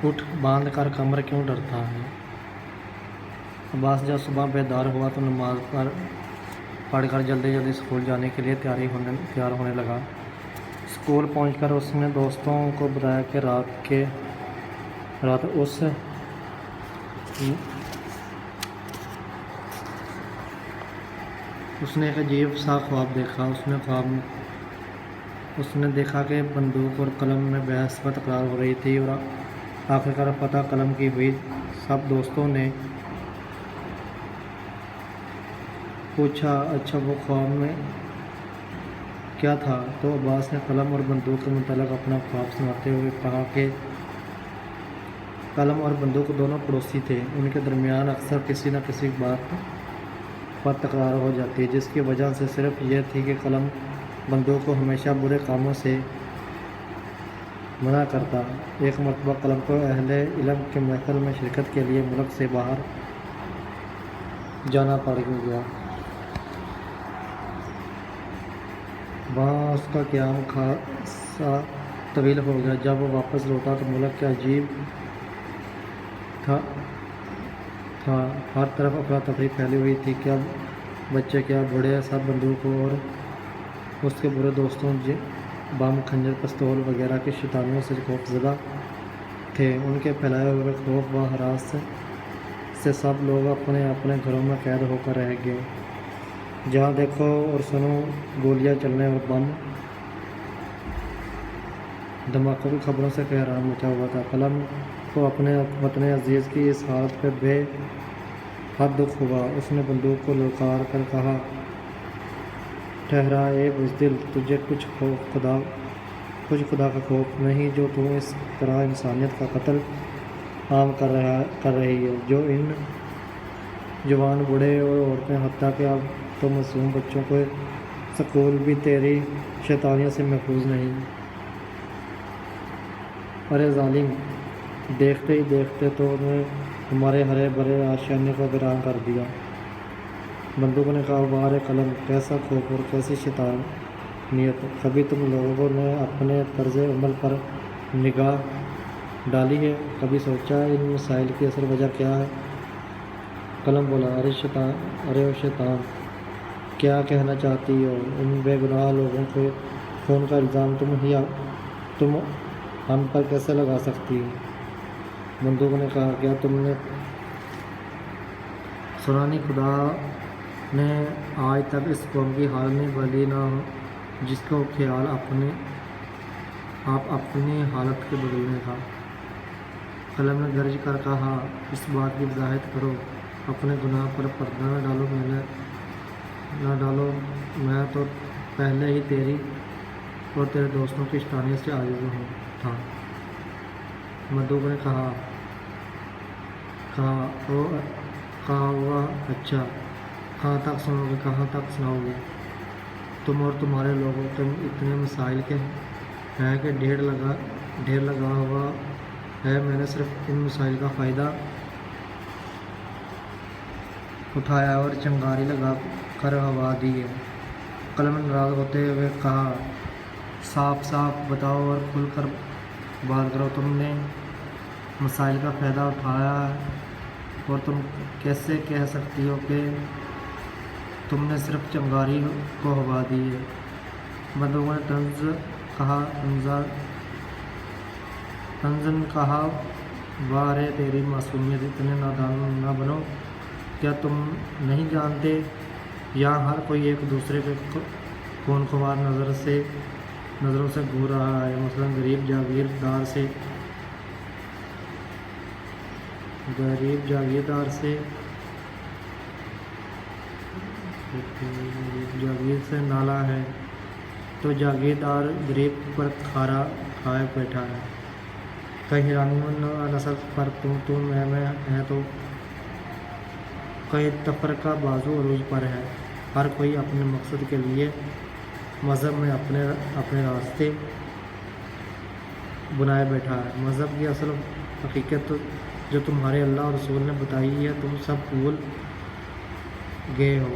اٹھ باندھ کر کمر کیوں ڈرتا ہے؟ عباس جب صبح بیدار ہوا تو نماز پڑھ کر جلدی جلدی اسکول جانے کے لیے تیار ہونے لگا۔ اسکول پہنچ کر اس نے دوستوں کو بتایا کہ رات اس نے ایک عجیب سا خواب دیکھا۔ اس نے دیکھا کہ بندوق اور قلم میں بحث و تکرار ہو رہی تھی اور آخرکار فتح قلم کی ہوئی۔ سب دوستوں نے پوچھا، اچھا وہ خواب میں کیا تھا؟ تو عباس نے قلم اور بندوق کے متعلق اپنا خواب سناتے ہوئے کہا کہ قلم اور بندوق دونوں پڑوسی تھے، ان کے درمیان اکثر کسی نہ کسی بات پر تکرار ہو جاتی، جس کی وجہ صرف یہ تھی کہ قلم بندوق کو ہمیشہ برے کاموں سے منع کرتا۔ ایک مرتبہ قلم کو اہل علم کے محفل میں شرکت کے لیے ملک سے باہر جانا پڑ گیا۔ وہاں اس کا قیام خاصا طویل ہو گیا۔ جب وہ واپس لوٹا تو ملک کیا عجیب تھا، ہر طرف افراتفری پھیلی ہوئی تھی، کیا بچے کیا بوڑھے، سب بندوق اور اس کے برے دوستوں بم، خنجر، پستول وغیرہ کی شیطانیوں سے خوفزدہ تھے۔ ان کے پھیلائے ہوئے خوف و ہراس سے سب لوگ اپنے اپنے گھروں میں قید ہو کر رہ گئے۔ جہاں دیکھو اور سنو گولیاں چلنے اور بم دھماکوں کی خبروں سے کہرام مچا ہوا تھا۔ قلم کو اپنے وطن عزیز کی اس حالت پہ بے حد دکھ ہوا۔ اس نے بندوق کو للکار کر کہا، ٹھہرا اے بزدل، تجھے کچھ خدا کا خوف نہیں جو تو اس طرح انسانیت کا قتل عام کر رہی ہے، جو ان جوان، بوڑھے اور عورتیں، حتیٰ کہ اب تو معصوم بچوں کے سکول بھی تیری شیطانیوں سے محفوظ نہیں۔ ارے ظالم، دیکھتے ہی دیکھتے تو نے ہمارے ہرے بھرے آشیانے کو ویران کر دیا۔ بندوق نے کہا، واہ رے قلم، کیسا خوف اور کیسی شیطانیت! کبھی تم لوگوں نے اپنے طرز عمل پر نگاہ ڈالی ہے؟ کبھی سوچا ان مسائل کی اصل وجہ کیا ہے؟ قلم بولا، ارے شیطان، کیا کہنا چاہتی ہو؟ ان بے گناہ لوگوں کے خون کا الزام تم ہم پر کیسے لگا سکتی ہو؟ بندوق نے کہا، کیا تم نے سنا نہیں، خدا نے آج تک اس قوم کی حال نہیں بدلی نہ ہو جس کو خیال آپ اپنی حالت کے بدلنے کا۔ قلم نے گرج کر کہا، اس بات کی وضاحت کرو، اپنے گناہ پر پردہ نہ ڈالو، میں تو پہلے ہی تیری اور تیرے دوستوں کی شیطانیت سے عاجز تھا۔ بندوق نے کہا، اچھا، کہاں تک سناؤ گے؟ تم اور تمہارے لوگوں کے اتنے مسائل کے ہیں کہ ڈھیر لگا ہوا ہے، میں نے صرف ان مسائل کا فائدہ اٹھایا اور چنگاری لگا کر ہوا دی ہے۔ قلم نے ناراض ہوتے ہوئے کہا، صاف بتاؤ اور کھل کر بات کرو، تم نے مسائل کا فائدہ اٹھایا ہے اور تم کیسے کہہ سکتی ہو کہ تم نے صرف چنگاری کو ہوا دی ہے؟ بندوق نے طنزاً کہا، واہ رے تیری معصومیت، اتنے نادان نہ بنو، کیا تم نہیں جانتے یہاں ہر کوئی ایک دوسرے کے خونخوار نظروں سے گھور رہا ہے، مثلاً غریب جاگیردار سے نالا ہے تو جاگیردار غریب پر کھارا کھائے بیٹھا ہے، کہیں رنگ نسل پر تو میں ہے تو کہیں تفرقہ بازو عروج پر ہے، ہر کوئی اپنے مقصد کے لیے مذہب میں اپنے راستے بنائے بیٹھا ہے۔ مذہب کی اصل حقیقت جو تمہارے اللہ اور رسول نے بتائی ہے تم سب بھول گئے ہو۔